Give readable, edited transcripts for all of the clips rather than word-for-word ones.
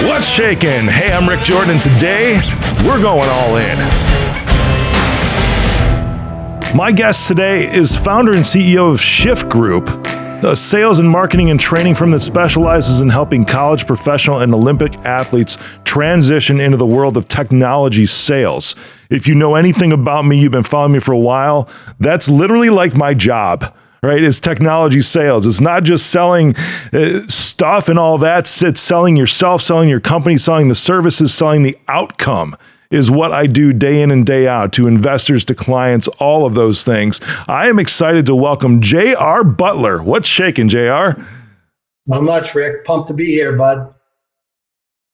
What's shaking? Hey, I'm Rick Jordan. Today, we're going all in. My guest today is founder and CEO of Shift Group, a sales and marketing and training firm that specializes in helping college, professional, and Olympic athletes transition into the world of technology sales. If you know anything about me, you've been following me for a while, that's literally like my job. Right, is technology sales. It's not just selling stuff and all that. It's selling yourself, selling your company, selling the services, selling the outcome is what I do day in and day out to investors, to clients, all of those things. I am excited to welcome J.R. Butler. What's shaking, J.R.? Not much, Rick. Pumped to be here, bud.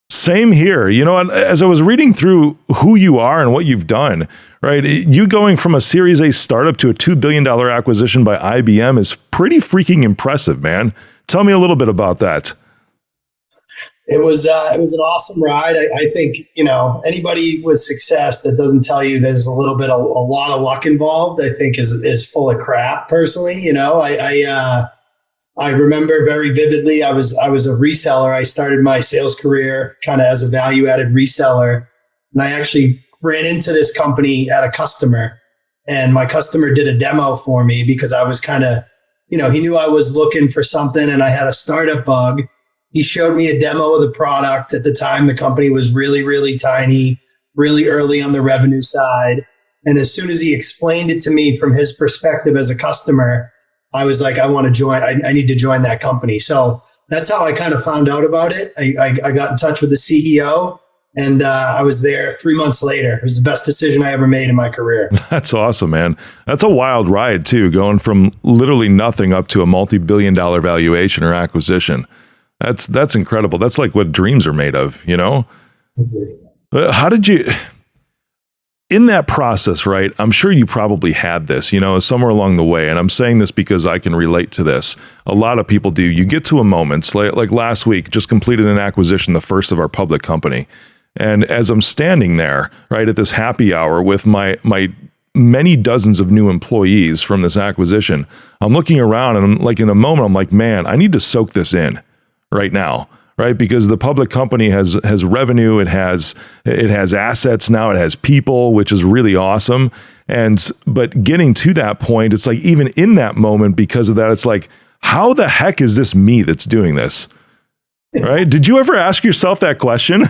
Same here. You know, as I was reading through who you are and what you've done, right? You going from a Series A startup to a $2 billion acquisition by IBM is pretty freaking impressive, man. Tell me a little bit about that. It was an awesome ride. I think, anybody with success that doesn't tell you there's a lot of luck involved, I think is full of crap personally. I remember very vividly, I was a reseller. I started my sales career kind of as a value-added reseller. And I actually ran into this company at a customer. And my customer did a demo for me because I was kind of, he knew I was looking for something and I had a startup bug. He showed me a demo of the product. At the time, the company was really, really tiny, really early on the revenue side. And as soon as he explained it to me from his perspective as a customer, I was like, I want to join. I need to join that company. So that's how I kind of found out about it. I got in touch with the CEO and I was there 3 months later. It was the best decision I ever made in my career. That's awesome, man. That's a wild ride too, going from literally nothing up to a multi-billion-dollar valuation or acquisition. That's incredible. That's like what dreams are made of, Mm-hmm. How did you... In that process, right, I'm sure you probably had this, somewhere along the way. And I'm saying this because I can relate to this. A lot of people do. You get to a moment, like last week, just completed an acquisition, the first of our public company. And as I'm standing there, right, at this happy hour with my many dozens of new employees from this acquisition, I'm looking around and I'm like, in a moment, I'm like, man, I need to soak this in right now. Right, because the public company has revenue, it has assets now, it has people, which is really awesome. But getting to that point, it's like even in that moment, because of that, it's like, how the heck is this me that's doing this? Right? Did you ever ask yourself that question?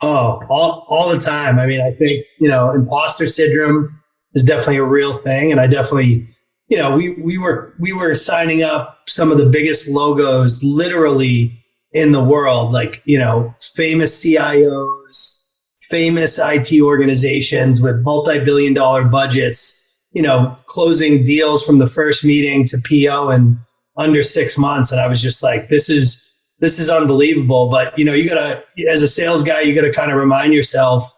Oh, all the time. I mean, I think imposter syndrome is definitely a real thing, and I definitely, we were signing up some of the biggest logos, literally, in the world, like, famous CIOs, famous IT organizations with multi-billion-dollar budgets, closing deals from the first meeting to PO in under 6 months. And I was just like, this is unbelievable. But, you gotta, as a sales guy, you gotta kind of remind yourself,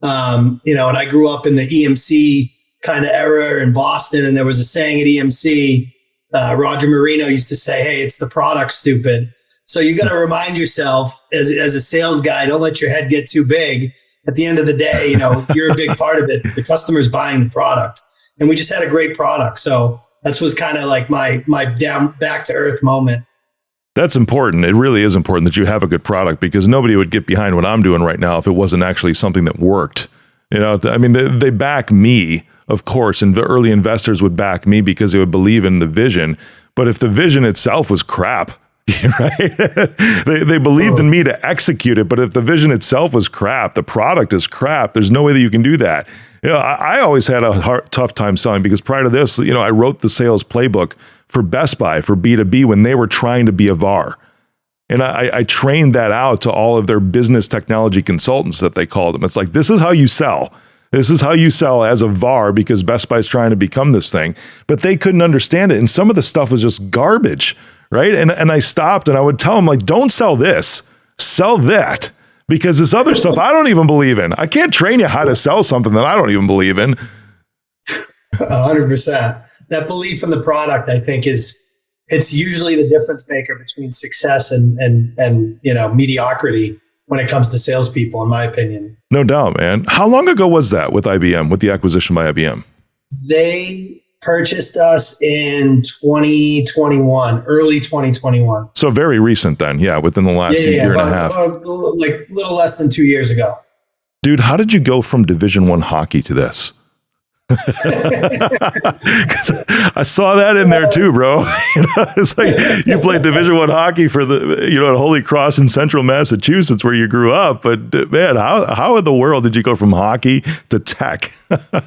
and I grew up in the EMC kind of era in Boston. And there was a saying at EMC, Roger Marino used to say, hey, it's the product, stupid. So you got to remind yourself as a sales guy, don't let your head get too big. At the end of the day, you're a big part of it. The customer's buying the product, and we just had a great product. So that was kind of like my down back to earth moment. That's important. It really is important that you have a good product, because nobody would get behind what I'm doing right now if it wasn't actually something that worked. I mean, they back me, of course, and the early investors would back me because they would believe in the vision. But if the vision itself was crap, right? they believed in me to execute it, but if the vision itself was crap, the product is crap, there's no way that you can do that. I always had a tough time selling, because prior to this, I wrote the sales playbook for Best Buy for B2B when they were trying to be a VAR. And I trained that out to all of their business technology consultants that they called them. It's like, this is how you sell. This is how you sell as a VAR, because Best Buy's trying to become this thing. But they couldn't understand it. And some of the stuff was just garbage. Right. And I stopped and I would tell them, like, don't sell this, sell that, because this other stuff I don't even believe in. I can't train you how to sell something that I don't even believe in. 100%. That belief in the product, I think, it's usually the difference maker between success and mediocrity when it comes to salespeople, in my opinion. No doubt, man. How long ago was that with IBM, with the acquisition by IBM? purchased us in 2021, early 2021. So very recent then. Yeah. Within the last year and a half. Like a little less than 2 years ago. Dude, how did you go from Division I hockey to this? 'Cause I saw that in there too, bro. It's like you played Division I hockey for the, at Holy Cross in Central Massachusetts where you grew up. But man, how in the world did you go from hockey to tech? A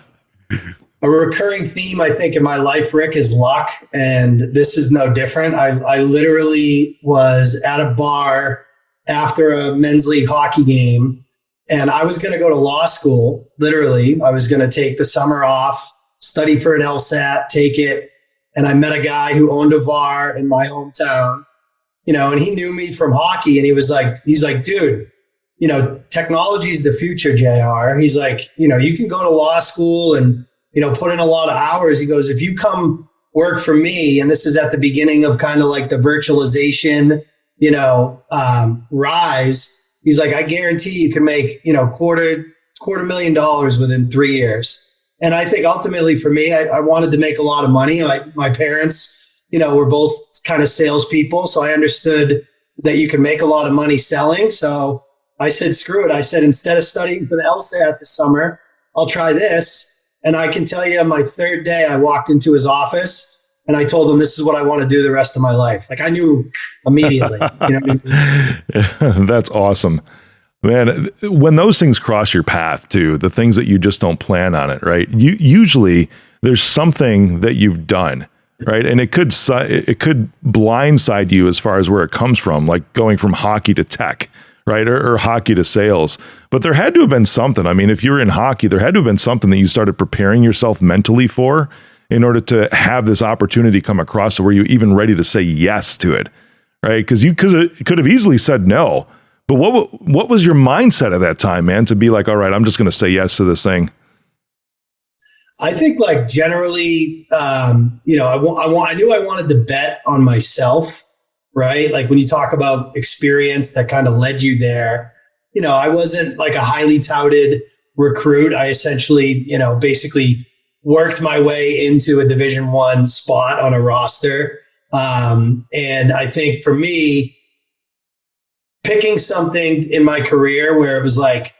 recurring theme, I think, in my life, Rick, is luck. And this is no different. I literally was at a bar after a men's league hockey game. And I was going to go to law school. Literally, I was going to take the summer off, study for an LSAT, take it. And I met a guy who owned a bar in my hometown, and he knew me from hockey. And he's like, dude, technology is the future, JR. He's like, you can go to law school and, put in a lot of hours. He goes, if you come work for me, and this is at the beginning of kind of like the virtualization, rise. He's like, I guarantee you can make, $250,000 within 3 years. And I think ultimately for me, I wanted to make a lot of money. My parents, were both kind of salespeople. So I understood that you can make a lot of money selling. So I said, screw it. I said, instead of studying for the LSAT this summer, I'll try this. And I can tell you my third day, I walked into his office and I told him, this is what I want to do the rest of my life. Like I knew immediately. That's awesome, man. When those things cross your path too, the things that you just don't plan on it, right? Usually there's something that you've done, right? And it could blindside you as far as where it comes from, like going from hockey to tech, right? Or hockey to sales. But there had to have been something. I mean, if you were in hockey, there had to have been something that you started preparing yourself mentally for in order to have this opportunity come across. So were you even ready to say yes to it? Right. Because you could have easily said no. But what was your mindset at that time, man, to be like, all right, I'm just going to say yes to this thing? I think like generally, I knew I wanted to bet on myself, right? Like when you talk about experience that kind of led you there, I wasn't like a highly touted recruit. I essentially, basically worked my way into a Division I spot on a roster. And I think for me, picking something in my career where it was like,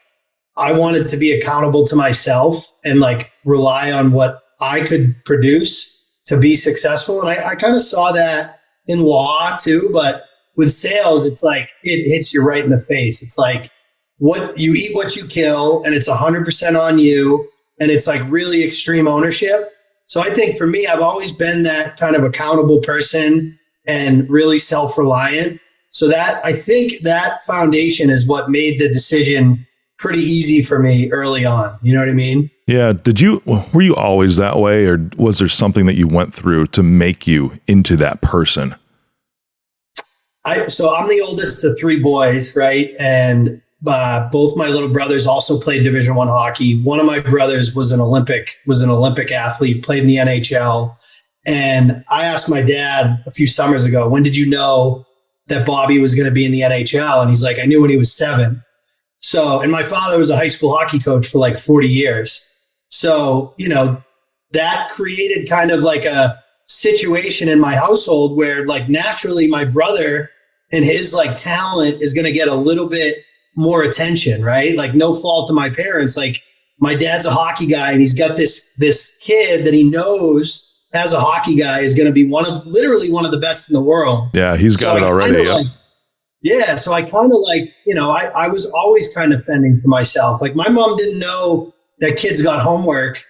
I wanted to be accountable to myself and like rely on what I could produce to be successful. And I kind of saw that in law too, but with sales, it's like, it hits you right in the face. It's like what you eat, what you kill, and it's 100% on you. And it's like really extreme ownership. So I think for me, I've always been that kind of accountable person and really self-reliant. So that I think that foundation is what made the decision pretty easy for me early on. You know what I mean? Yeah. Were you always that way, or was there something that you went through to make you into that person? So I'm the oldest of three boys, right? And both my little brothers also played Division I hockey. One of my brothers was an Olympic athlete, played in the NHL. And I asked my dad a few summers ago, when did you know that Bobby was going to be in the NHL? And he's like, I knew when he was 7. So, and my father was a high school hockey coach for like 40 years. So, that created kind of like a situation in my household where like naturally my brother and his like talent is going to get a little bit more attention, right? Like no fault to my parents. Like my dad's a hockey guy and he's got this kid that he knows as a hockey guy is going to be literally one of the best in the world. Yeah. He's got it already. Yeah. So I kind of like, I was always kind of fending for myself. Like my mom didn't know that kids got homework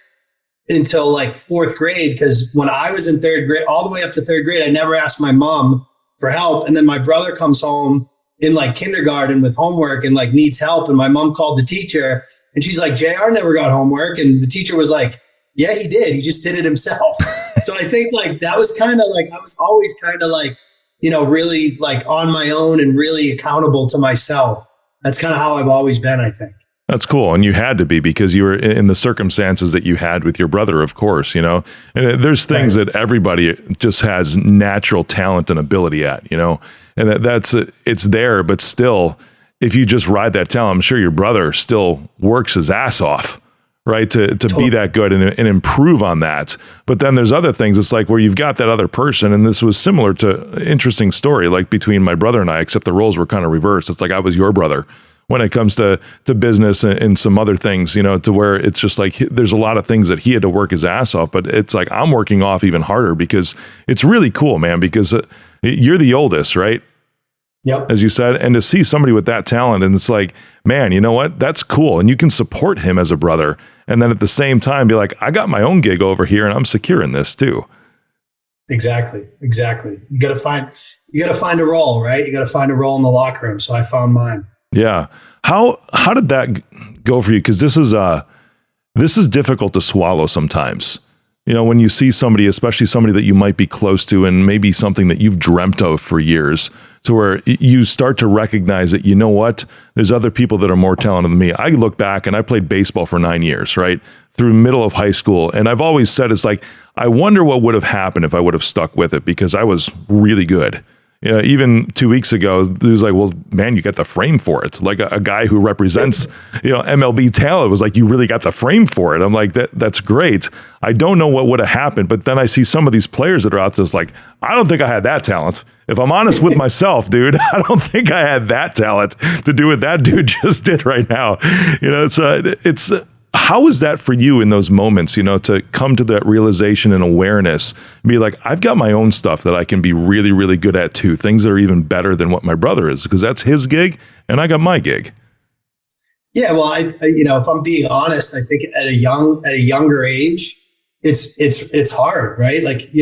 until like 4th grade. Cause when I was in 3rd grade, all the way up to 3rd grade, I never asked my mom for help. And then my brother comes home in like kindergarten with homework and like needs help. And my mom called the teacher and she's like, JR never got homework. And the teacher was like, yeah, he did. He just did it himself. So I think like that was kind of like, I was always kind of like, really like on my own and really accountable to myself. That's kind of how I've always been, I think. That's cool. And you had to be, because you were in the circumstances that you had with your brother, of course, and there's things that everybody just has natural talent and ability at, and it's there, but still, if you just ride that talent, I'm sure your brother still works his ass off, right? To be that good and improve on that. But then there's other things. It's like where you've got that other person, and this was similar to interesting story, like between my brother and I, except the roles were kind of reversed. It's like I was your brother when it comes to business and some other things, to where it's just like there's a lot of things that he had to work his ass off, but it's like I'm working off even harder because it's really cool, man, because you're the oldest, right? Yep. As you said, and to see somebody with that talent, and it's like, man, you know what? That's cool. And you can support him as a brother. And then at the same time, be like, I got my own gig over here and I'm secure in this too. Exactly. You got to find a role, right? You got to find a role in the locker room. So I found mine. Yeah. How did that go for you? Because this is difficult to swallow sometimes. When you see somebody, especially somebody that you might be close to, and maybe something that you've dreamt of for years, to where you start to recognize that, you know what, there's other people that are more talented than me. I look back and I played baseball for 9 years, right? Through middle of high school. And I've always said, it's like, I wonder what would have happened if I would have stuck with it, because I was really good. Even 2 weeks ago, it was like, well, man, you got the frame for it. Like a guy who represents, MLB talent was like, you really got the frame for it. I'm like, that's great. I don't know what would have happened. But then I see some of these players that are out there, it's like, I don't think I had that talent. If I'm honest with myself, dude, I don't think I had that talent to do what that dude just did right now. It's how is that for you in those moments, to come to that realization and awareness, be like, I've got my own stuff that I can be really, really good at too. Things that are even better than what my brother is, because that's his gig and I got my gig. Yeah. Well, if I'm being honest, I think at a younger age, it's hard, right? Like,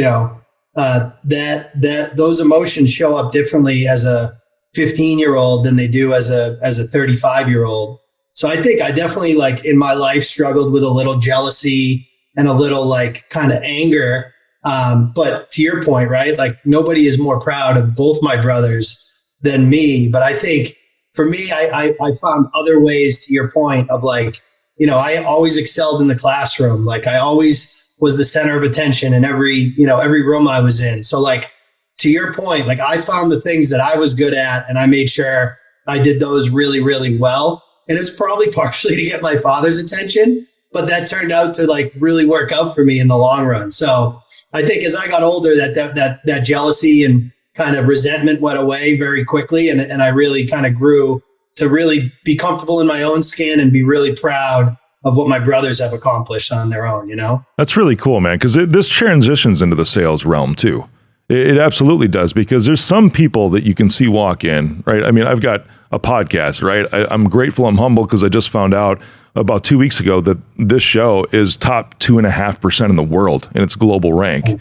that those emotions show up differently as a 15-year-old than they do as a 35-year-old. So I think I definitely, like, in my life struggled with a little jealousy and a little like kind of anger. But to your point, right? Like nobody is more proud of both my brothers than me. But I think for me, I found other ways, to your point, of like, I always excelled in the classroom. Like I always was the center of attention in every room I was in. So like, to your point, like I found the things that I was good at and I made sure I did those really, really well. And it's probably partially to get my father's attention, but that turned out to like really work out for me in the long run. So I think as I got older, that jealousy and kind of resentment went away very quickly. And I really kind of grew to really be comfortable in my own skin and be really proud of what my brothers have accomplished on their own, That's really cool, man. Because this transitions into the sales realm too. It absolutely does, because there's some people that you can see walk in, right? I mean, I've got a podcast, right? I'm grateful, I'm humble, because I just found out about 2 weeks ago that this show is top 2.5% in the world in its global rank, and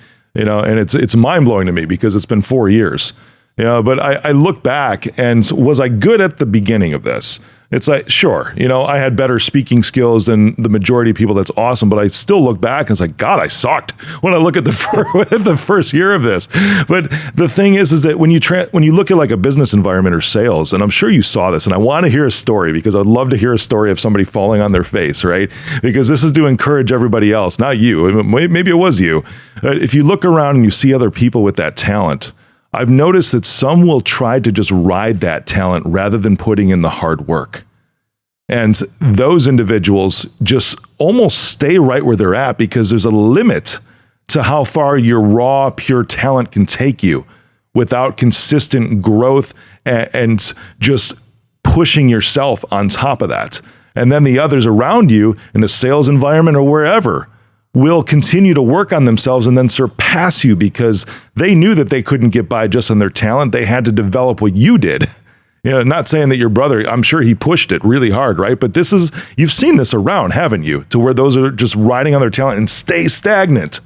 it's mind blowing to me because it's been 4 years, but I look back and was I good at the beginning of this? It's like, sure, I had better speaking skills than the majority of people. That's awesome. But I still look back and it's like, God, I sucked when I look at the first year of this. But the thing is that when you look at like a business environment or sales, and I'm sure you saw this, and I want to hear a story, because I'd love to hear a story of somebody falling on their face, right? Because this is to encourage everybody else, not you. Maybe it was you. If you look around and you see other people with that talent, I've noticed that some will try to just ride that talent rather than putting in the hard work. And those individuals just almost stay right where they're at, because there's a limit to how far your raw, pure talent can take you without consistent growth and just pushing yourself on top of that. And then the others around you in a sales environment or wherever will continue to work on themselves and then surpass you, because they knew that they couldn't get by just on their talent. They had to develop what you did. Not saying that your brother, I'm sure he pushed it really hard, right? But you've seen this around, haven't you? To where those are just riding on their talent and stay stagnant.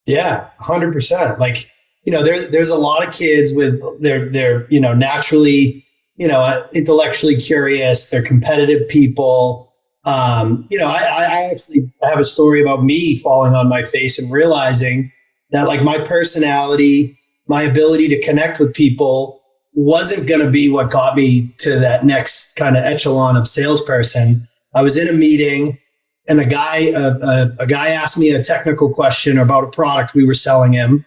Yeah, 100%. Like, there's a lot of kids with they're naturally, intellectually curious. They're competitive people. I actually have a story about me falling on my face and realizing that like my personality, my ability to connect with people wasn't going to be what got me to that next kind of echelon of salesperson. I was in a meeting and a guy asked me a technical question about a product we were selling him.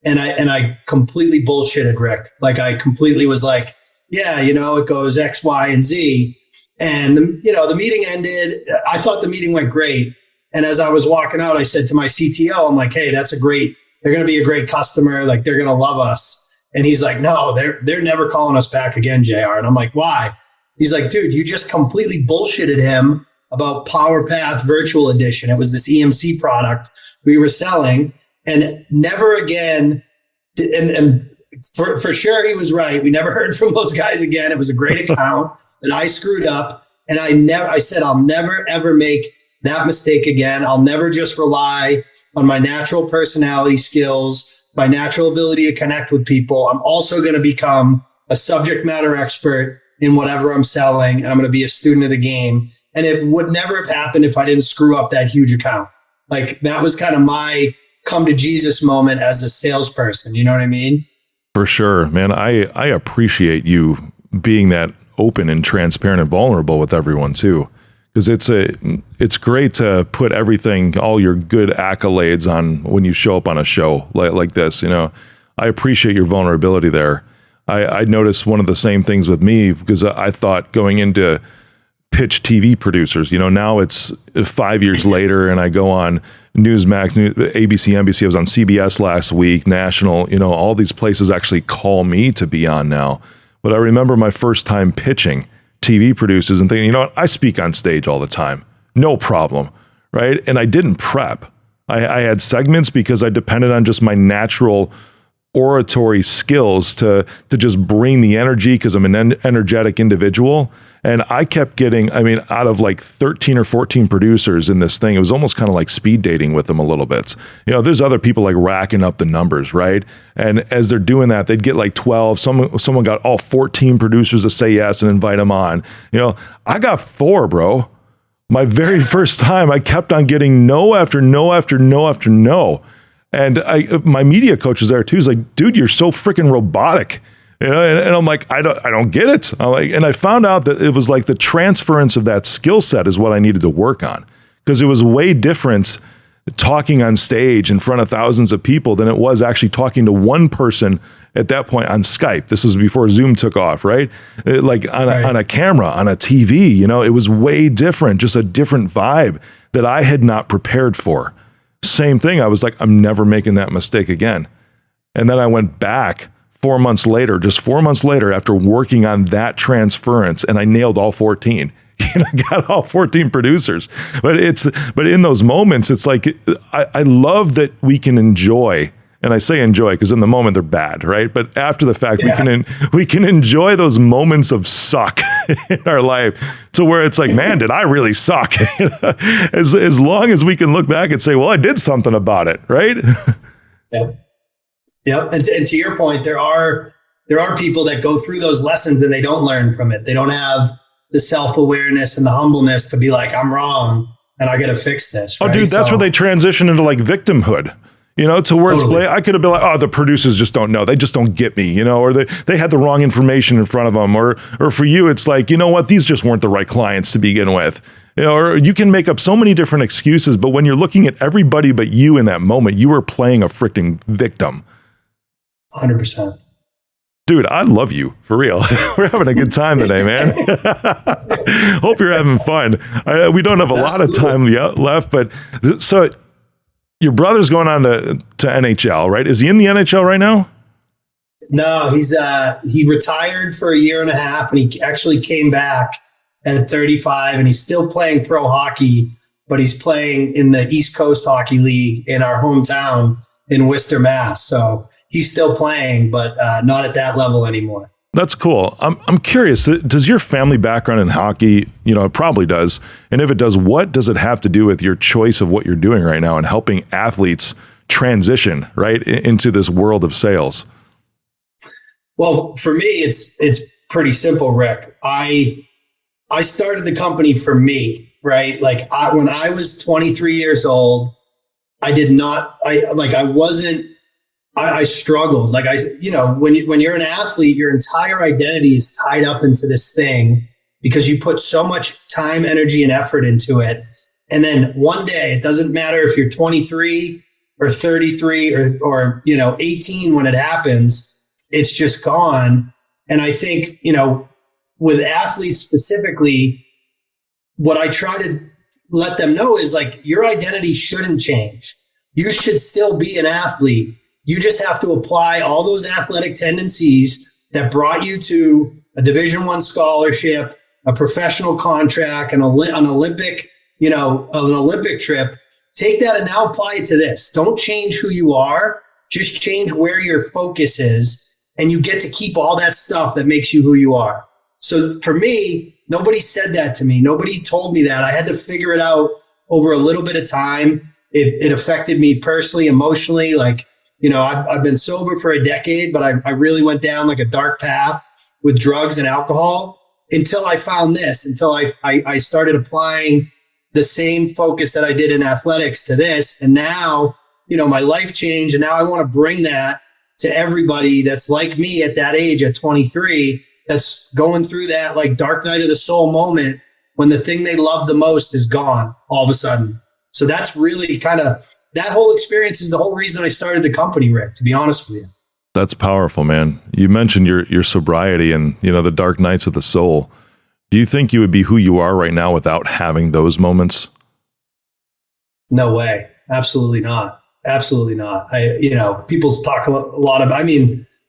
And I completely bullshitted Rick. Like I completely was like, yeah, it goes X, Y, and Z. And the meeting ended. I thought the meeting went great. And as I was walking out, I said to my CTO, I'm like, hey, they're going to be a great customer. Like, they're going to love us. And he's like, no, they're never calling us back again, JR. And I'm like, why? He's like, dude, you just completely bullshitted him about PowerPath Virtual Edition. It was this EMC product we were selling, and never again. And for sure, he was right. We never heard from those guys again. It was a great account, and I screwed up. And I said, I'll never, ever make that mistake again. I'll never just rely on my natural personality skills, my natural ability to connect with people. I'm also going to become a subject matter expert in whatever I'm selling, and I'm going to be a student of the game. And it would never have happened if I didn't screw up that huge account. Like, that was kind of my come to Jesus moment as a salesperson. You know what I mean? For sure, man. I appreciate you being that open and transparent and vulnerable with everyone too. Because it's great to put everything, all your good accolades on when you show up on a show like this. I appreciate your vulnerability there. I noticed one of the same things with me, because I thought going into pitch TV producers, now it's 5 years later, and I go on Newsmax, ABC, NBC. I was on CBS last week, national, all these places actually call me to be on now. But I remember my first time pitching TV producers and thinking, I speak on stage all the time, no problem, right? And I didn't prep. I had segments because I depended on just my natural oratory skills to just bring the energy, because I'm an energetic individual. And I kept getting, out of like 13 or 14 producers in this thing, it was almost kind of like speed dating with them a little bit. There's other people like racking up the numbers, right? And as they're doing that, they'd get like 12. Someone got all 14 producers to say yes and invite them on. I got 4, bro. My very first time, I kept on getting no after no after no after no. And my media coach was there too. He's like, dude, you're so freaking robotic. And I'm like, I don't get it. And I found out that it was like the transference of that skill set is what I needed to work on, because it was way different talking on stage in front of thousands of people than it was actually talking to one person at that point on Skype. This was before Zoom took off, right? On a camera, on a TV, it was way different, just a different vibe that I had not prepared for. Same thing. I was like, I'm never making that mistake again. And then I went back 4 months later, just 4 months later, after working on that transference, and I nailed all 14. I got all 14 producers. But in those moments, it's like, I love that we can enjoy, and I say enjoy because in the moment they're bad, right? But after the fact, we can enjoy those moments of suck in our life, to where it's like, man, did I really suck? As long as we can look back and say, well, I did something about it, right? Yeah. Yep. And to your point, there are people that go through those lessons and they don't learn from it. They don't have the self-awareness and the humbleness to be like, I'm wrong and I got to fix this. Right? Oh, dude, that's where they transition into like victimhood, to where totally. I could have been like, oh, the producers just don't know. They just don't get me, or they had the wrong information in front of them. Or for you, it's like, what, these just weren't the right clients to begin with. Or you can make up so many different excuses, but when you're looking at everybody but you in that moment, you were playing a freaking victim. 100%. Dude, I love you, for real. We're having a good time today, man. Hope you're having fun. We don't have a lot of time left, but so your brother's going on to NHL, right? Is he in the NHL right now? No, he retired for a year and a half, and he actually came back at 35, and he's still playing pro hockey, but he's playing in the East Coast Hockey League in our hometown in Worcester, Mass. So he's still playing, but not at that level anymore. That's cool. I'm curious, does your family background in hockey, it probably does. And if it does, what does it have to do with your choice of what you're doing right now and helping athletes transition right into this world of sales? Well, for me, it's pretty simple, Rick. I started the company for me, right? Like when I was 23 years old, I struggled. Like when you're an athlete, your entire identity is tied up into this thing because you put so much time, energy, and effort into it. And then one day, it doesn't matter if you're 23 or 33 or 18 when it happens, it's just gone. And I think, with athletes specifically, what I try to let them know is like, your identity shouldn't change. You should still be an athlete. You just have to apply all those athletic tendencies that brought you to a Division I scholarship, a professional contract, an Olympic, an Olympic trip. Take that and now apply it to this. Don't change who you are. Just change where your focus is, and you get to keep all that stuff that makes you who you are. So for me, nobody said that to me. Nobody told me that. I had to figure it out over a little bit of time. It affected me personally, emotionally. Like, I've been sober for a decade, but I really went down like a dark path with drugs and alcohol until I found this, until I started applying the same focus that I did in athletics to this. And now, my life changed. And now I want to bring that to everybody that's like me at that age, at 23, that's going through that like dark night of the soul moment when the thing they love the most is gone all of a sudden. So that's really kind of, that whole experience is the whole reason I started the company, Rick, to be honest with you. That's powerful, man. You mentioned your sobriety and, the dark nights of the soul. Do you think you would be who you are right now without having those moments? No way. Absolutely not. Absolutely not. People talk a lot of,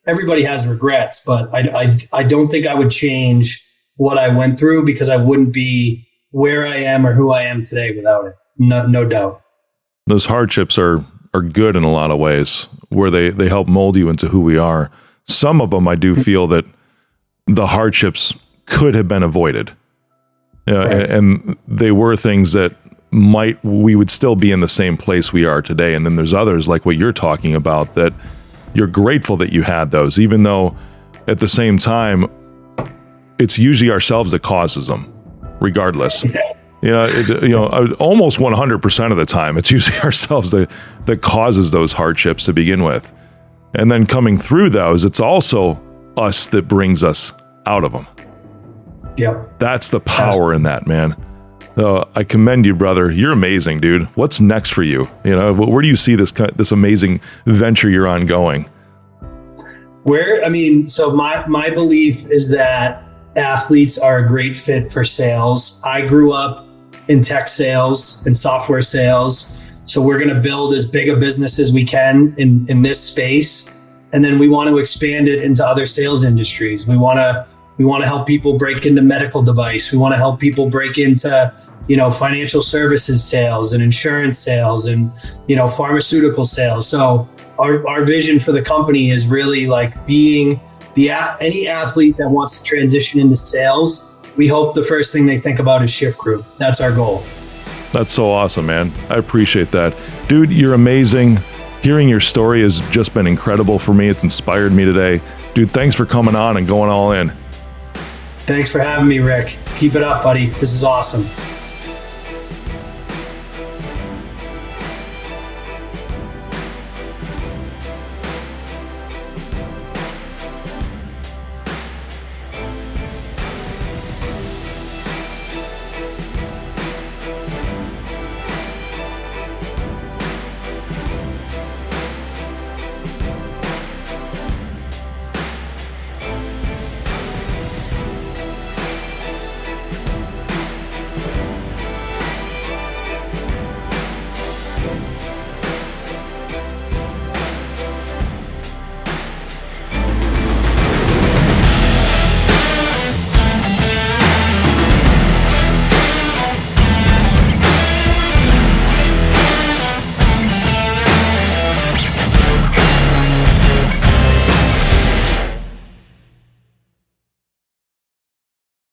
everybody has regrets, but I don't think I would change what I went through, because I wouldn't be where I am or who I am today without it. No doubt. Those hardships are good in a lot of ways, where they help mold you into who we are. Some of them, I do feel that the hardships could have been avoided. Right. And they were things that we would still be in the same place we are today. And then there's others like what you're talking about, that you're grateful that you had those, even though at the same time, it's usually ourselves that causes them, regardless. Almost 100% of the time, it's usually ourselves that causes those hardships to begin with. And then coming through those, it's also us that brings us out of them. Yep. That's the power in that, man. I commend you, brother. You're amazing, dude. What's next for you? Where do you see this amazing venture you're on going? So my belief is that athletes are a great fit for sales. I grew up in tech sales and software sales. So we're going to build as big a business as we can in this space. And then we want to expand it into other sales industries. We want to help people break into medical device. We want to help people break into, financial services sales and insurance sales and, pharmaceutical sales. So our vision for the company is really like being any athlete that wants to transition into sales. We hope the first thing they think about is Shift Group. That's our goal. That's so awesome, man. I appreciate that. Dude, you're amazing. Hearing your story has just been incredible for me. It's inspired me today. Dude, thanks for coming on and going all in. Thanks for having me, Rick. Keep it up, buddy. This is awesome.